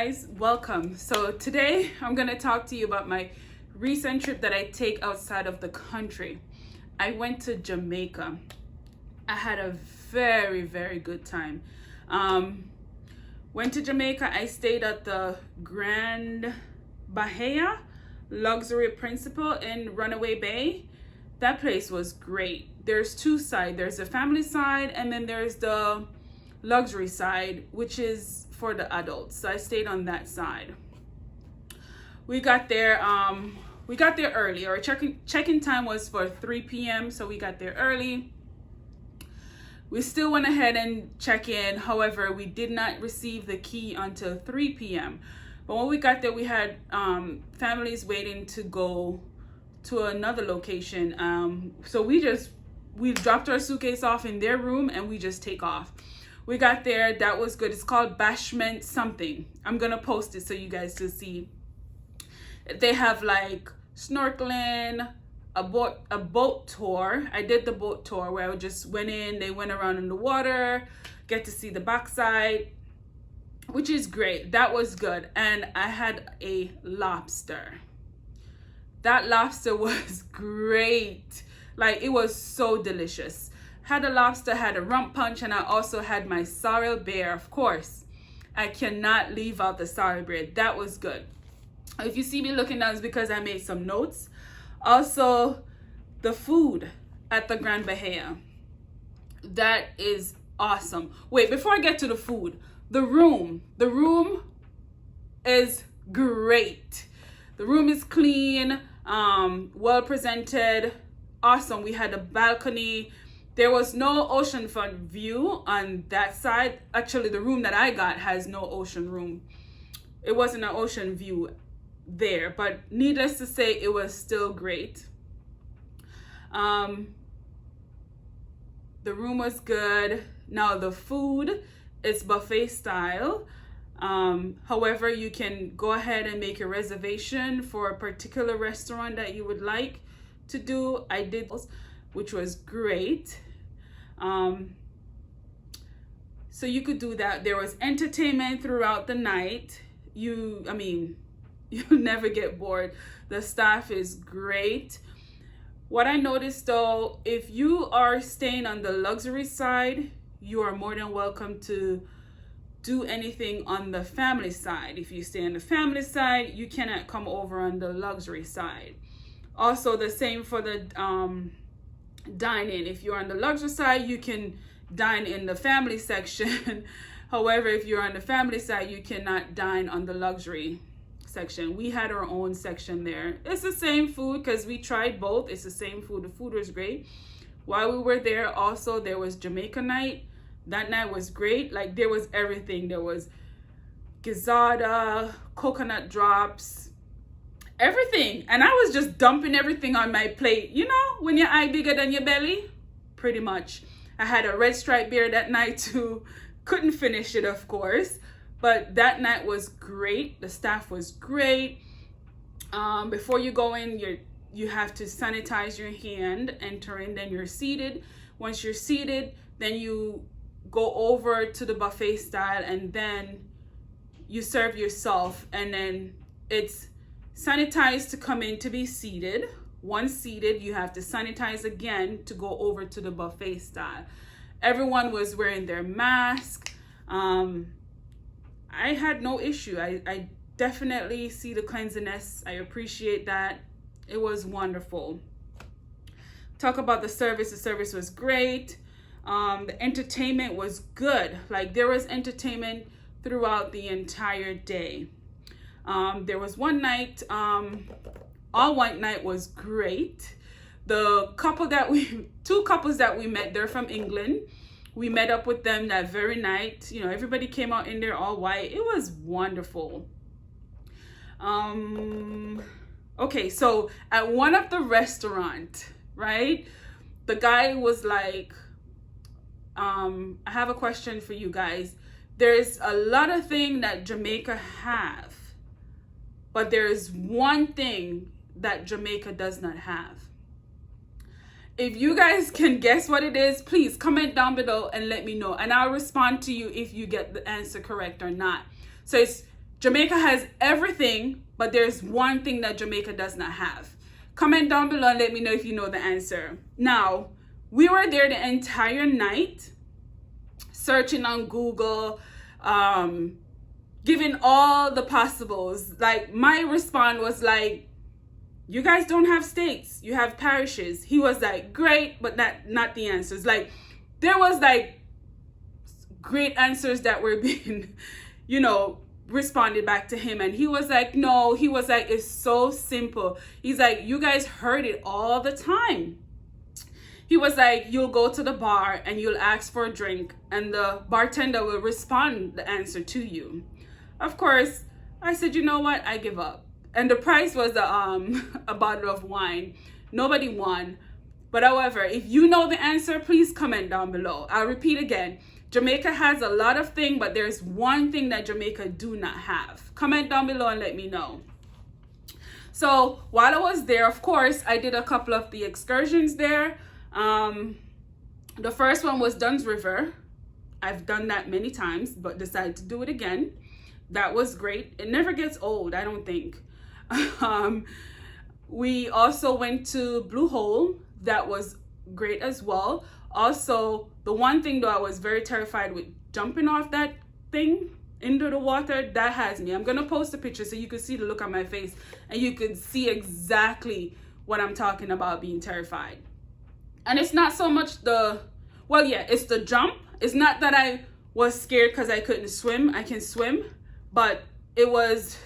guys, welcome. So today I'm gonna talk to you about my recent trip that I take outside of the country. I went to Jamaica. I had a very good time. Went to Jamaica. I stayed at the Grand Bahia Luxury Principal in Runaway Bay. That place was great. There's two sides. There's the family side and then there's the luxury side, which is for the adults. So I stayed on that side. We got there early. Our check-in time was for 3 p.m. So we got there early. We still went ahead and check in. However, we did not receive the key until 3 p.m. But when we got there, we had families waiting to go to another location. So we dropped our suitcase off in their room and we just take off. We got there. That was good. It's called Bashment something. I'm going to post it so you guys can see. They have like snorkeling, a boat tour. I did the boat tour where I just went in. They went around in the water, get to see the backside, which is great. That was good. And I had a lobster. That lobster was great. Like, it was so delicious. Had a lobster, had a rump punch, and I also had my sorrel bear. Of course, I cannot leave out the sorrel bear. That was good. If you see me looking down, it's because I made some notes. Also, the food at the Grand Bahia. That is awesome. Wait, before I get to the food, the room is great. The room is clean, well presented, awesome. We had a balcony. There was no oceanfront view on that side. Actually, the room that I got has no ocean room. It wasn't an ocean view there, but needless to say, it was still great. The room was good. Now the food is buffet style. However, you can go ahead and make a reservation for a particular restaurant that you would like to do. I did, which was great. So you could do that. There was entertainment throughout the night. You never get bored. The staff is great. What I noticed though, if you are staying on the luxury side, you are more than welcome to do anything on the family side. If you stay on the family side, you cannot come over on the luxury side. Also, the same for the dining. If you're on the luxury side, you can dine in the family section. However, if you're on the family side, you cannot dine on the luxury section. We had our own section there. It's the same food because we tried both. It's the same food. The food was great. While we were there, also there was Jamaica night. That night was great. Like, there was everything. There was gizzada, coconut drops, everything. And I was just dumping everything on my plate. You know, when your eye bigger than your belly, pretty much. I had a red stripe beer that night too. Couldn't finish it, of course, but that night was great. The staff was great. Before you go in, you have to sanitize your hand, enter in, then you're seated. Once you're seated, then you go over to the buffet style and then you serve yourself, and then it's sanitized to come in to be seated. Once seated, you have to sanitize again to go over to the buffet style. Everyone was wearing their mask. I had no issue. I definitely see the cleanliness. I appreciate that. It was wonderful. Talk about the service. The service was great. The entertainment was good. Like, there was entertainment throughout the entire day. There was one night, all white night was great. The two couples that we met, they're from England. We met up with them that very night. You know, everybody came out in there all white. It was wonderful. Okay, so at one of the restaurant, right? The guy was like, I have a question for you guys. There's a lot of things that Jamaica have, but there's one thing that Jamaica does not have. If you guys can guess what it is, please comment down below and let me know. And I'll respond to you if you get the answer correct or not. So it's Jamaica has everything, but there's one thing that Jamaica does not have. Comment down below and let me know if you know the answer. Now, we were there the entire night, searching on Google, giving all the possibles. Like, my response was like, you guys don't have states, you have parishes. He was like, great, but not the answers. Like, there was like great answers that were being, responded back to him, and he was like, no. He was like, it's so simple. He's like, you guys heard it all the time. He was like, you'll go to the bar and you'll ask for a drink and the bartender will respond the answer to you. Of course, I said, you know what, I give up. And the price was a bottle of wine. Nobody won. But however, if you know the answer, please comment down below. I'll repeat again. Jamaica has a lot of things, but there's one thing that Jamaica do not have. Comment down below and let me know. So while I was there, of course, I did a couple of the excursions there. The first one was Dunn's River. I've done that many times, but decided to do it again. That was great. It never gets old, I don't think. We also went to Blue Hole. That was great as well. Also, the one thing though, I was very terrified with jumping off that thing into the water. That has me. I'm gonna post a picture so you can see the look on my face and you can see exactly what I'm talking about being terrified. And it's not so much it's the jump. It's not that I was scared because I couldn't swim. I can swim, but it was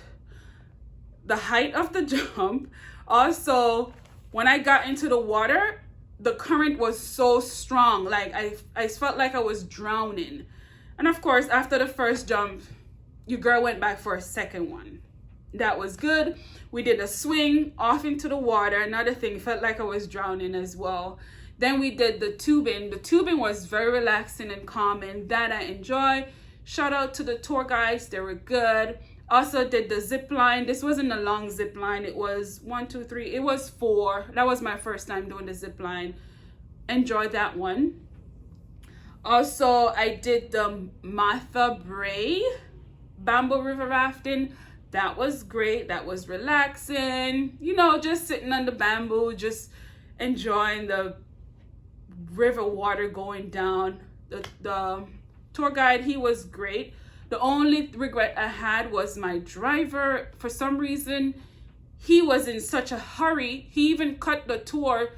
the height of the jump. Also, when I got into the water, the current was so strong. Like I felt like I was drowning. And of course, after the first jump, your girl went back for a second one. That was good. We did a swing off into the water. Another thing, felt like I was drowning as well. Then we did the tubing. The tubing was very relaxing and calming. That I enjoy. Shout out to the tour guides. They were good. Also did the zip line. This wasn't a long zip line. It was 1, 2, 3. It was 4. That was my first time doing the zip line. Enjoyed that one. Also, I did the Matha Bray bamboo river rafting. That was great. That was relaxing. Just sitting on the bamboo, just enjoying the river water going down. The tour guide, he was great. The only regret I had was my driver. For some reason, he was in such a hurry. He even cut the tour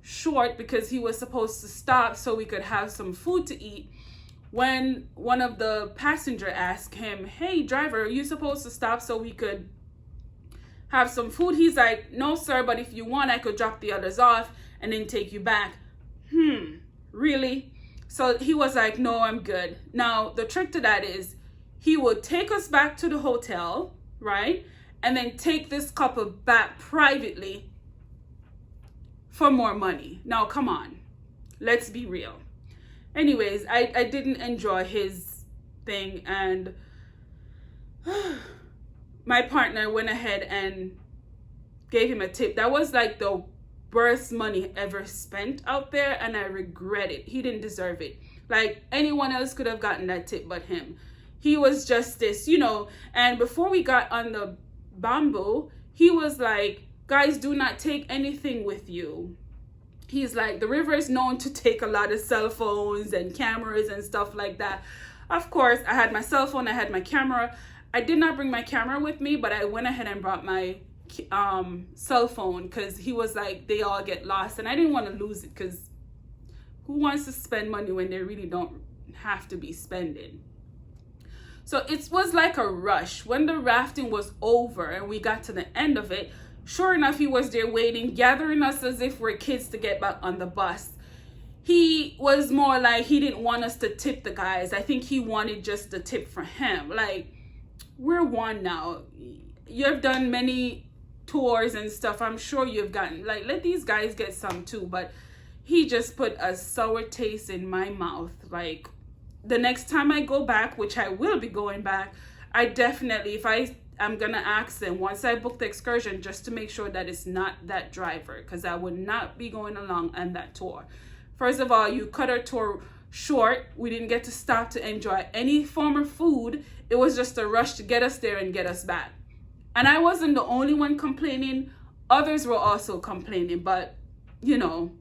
short because he was supposed to stop so we could have some food to eat. When one of the passengers asked him, hey driver, are you supposed to stop so we could have some food? He's like, no sir, but if you want, I could drop the others off and then take you back. Really? So he was like, no, I'm good. Now, the trick to that is he would take us back to the hotel, right? And then take this couple back privately for more money. Now, come on. Let's be real. Anyways, I didn't enjoy his thing, and my partner went ahead and gave him a tip. That was like the worst money ever spent out there, and I regret it. He didn't deserve it. Like, anyone else could have gotten that tip but him. He was just this, and before we got on the bamboo, he was like, guys, do not take anything with you. He's like, the river is known to take a lot of cell phones and cameras and stuff like that. Of course, I had my cell phone, I had my camera. I did not bring my camera with me, but I went ahead and brought my cell phone because he was like, they all get lost, and I didn't want to lose it because who wants to spend money when they really don't have to be spending? So it was like a rush. When the rafting was over and we got to the end of it, sure enough, he was there waiting, gathering us as if we're kids to get back on the bus. He was more like he didn't want us to tip the guys. I think he wanted just the tip for him. Like, we're one now. You've done many tours and stuff. I'm sure you've gotten, like, let these guys get some too. But he just put a sour taste in my mouth. Like, the next time I go back, which I will be going back, I definitely, I'm gonna ask them once I book the excursion just to make sure that it's not that driver, because I would not be going along on that tour. First of all, you cut our tour short. We didn't get to stop to enjoy any form of food. It was just a rush to get us there and get us back. And I wasn't the only one complaining. Others were also complaining, but you know,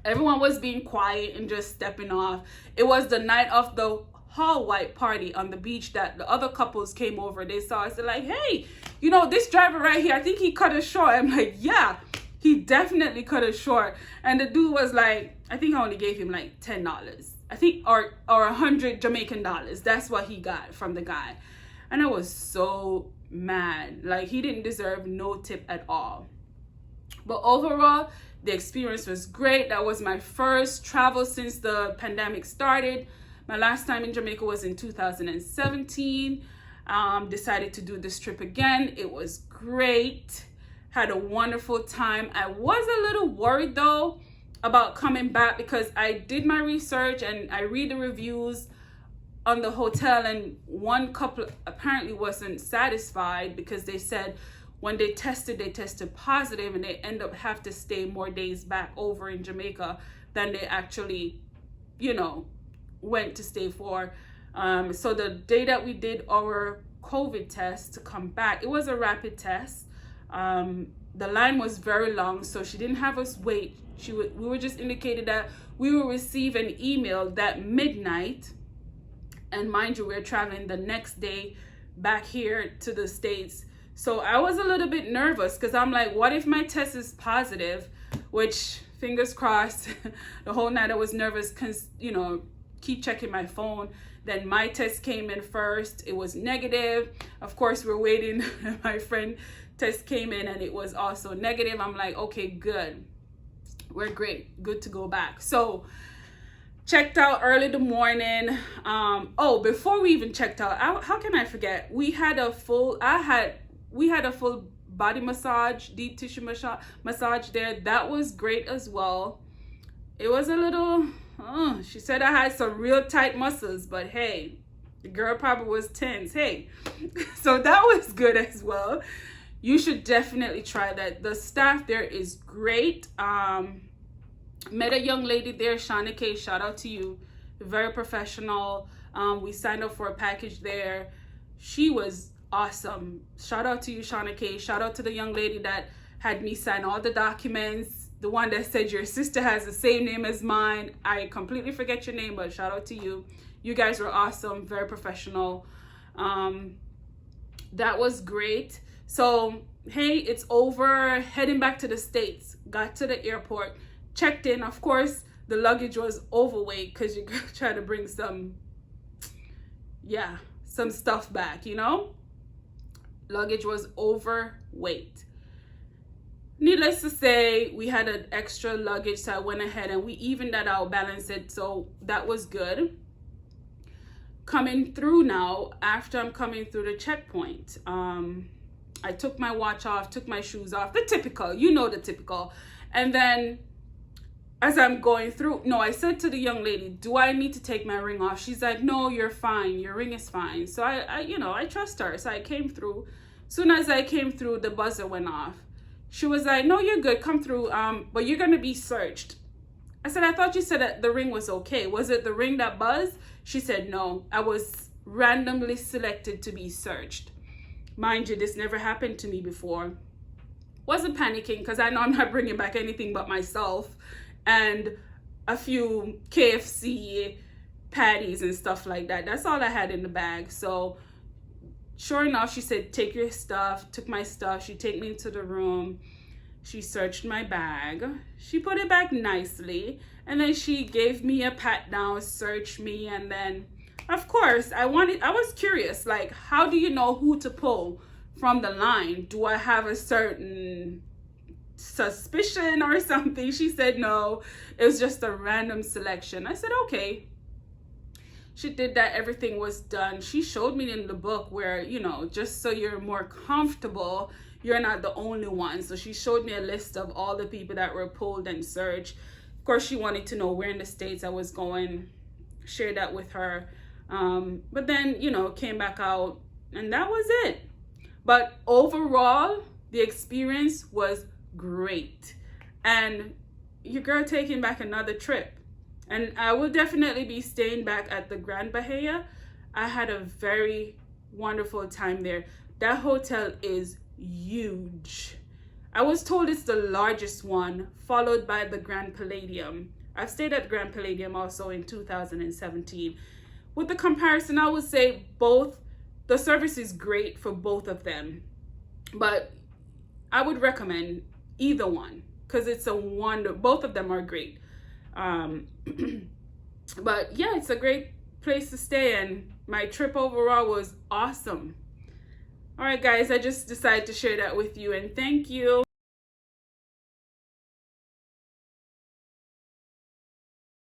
everyone was being quiet and just stepping off. It was the night of the hall white party on the beach that the other couples came over. They saw us. They're like, hey, you know, this driver right here, I think he cut us short. I'm like, yeah, he definitely cut us short. And the dude was like, I think I only gave him like $10. I think, or 100 Jamaican dollars. That's what he got from the guy. And I was so mad. Like, he didn't deserve no tip at all. But overall, the experience was great. That was my first travel since the pandemic started. My last time in Jamaica was in 2017. Decided to do this trip again. It was great. Had a wonderful time. I was a little worried though about coming back because I did my research and I read the reviews on the hotel, and one couple apparently wasn't satisfied because they said when they tested positive, and they end up have to stay more days back over in Jamaica than they actually, you know, went to stay for. So the day that we did our COVID test to come back, it was a rapid test. The line was very long, so she didn't have us wait. We were just indicated that we will receive an email that midnight. And mind you, we're traveling the next day back here to the States. So I was a little bit nervous because I'm like, what if my test is positive? Which, fingers crossed, the whole night I was nervous because, you know, keep checking my phone. Then my test came in first. It was negative. Of course, we're waiting. My friend test came in and it was also negative. I'm like, okay, good. We're great. Good to go back. So checked out early in the morning. Oh, before we even checked out, how can I forget? We had a full body massage, deep tissue massage there. That was great as well. It was a little, she said I had some real tight muscles, but hey, the girl probably was tense. Hey, so that was good as well. You should definitely try that. The staff there is great. Met a young lady there, Shauna K. Shout out to you. Very professional. We signed up for a package there. She was awesome. Shout out to you, Shauna K. Shout out to the young lady that had me sign all the documents. The one that said your sister has the same name as mine. I completely forget your name, but shout out to you. You guys were awesome. Very professional. That was great. So, hey, it's over. Heading back to the States. Got to the airport. Checked in. Of course, the luggage was overweight because you try to bring some stuff back, you know? Luggage was overweight. Needless to say, we had an extra luggage, so I went ahead and we evened that out, balanced it, so that was good. Coming through now, after I'm coming through the checkpoint, I took my watch off, took my shoes off, the typical, you know, the typical. And then as I'm going through, I said to the young lady, do I need to take my ring off? She's like, no, you're fine. Your ring is fine. So I trust her. So I came through. Soon as I came through, the buzzer went off. She was like, no, you're good. Come through. But you're going to be searched. I said, I thought you said that the ring was okay. Was it the ring that buzzed? She said, no, I was randomly selected to be searched. Mind you, this never happened to me before. Wasn't panicking because I know I'm not bringing back anything but myself and a few KFC patties and stuff like that. That's all I had in the bag. So sure enough, she said, take your stuff. Took my stuff. She took me into the room. She searched my bag. She put it back nicely. And then she gave me a pat down, searched me. And then, of course, I was curious, like, how do you know who to pull from the line? Do I have a certain suspicion or something? She said no, it was just a random selection. I said okay. She did that. Everything was done. She showed me in the book where, you know, just so you're more comfortable, you're not the only one. So she showed me a list of all the people that were pulled and searched. Of course, she wanted to know where in the States I was going. Shared that with her. But then, you know, came back out and that was it. But overall, the experience was great. And your girl taking back another trip. And I will definitely be staying back at the Grand Bahia. I had a very wonderful time there. That hotel is huge. I was told it's the largest one, followed by the Grand Palladium. I've stayed at Grand Palladium also in 2017. With the comparison, I would say both, the service is great for both of them. But I would recommend either one because it's a wonder. Both of them are great. But yeah, it's a great place to stay, and my trip overall was awesome. All right, guys, I just decided to share that with you, and thank you.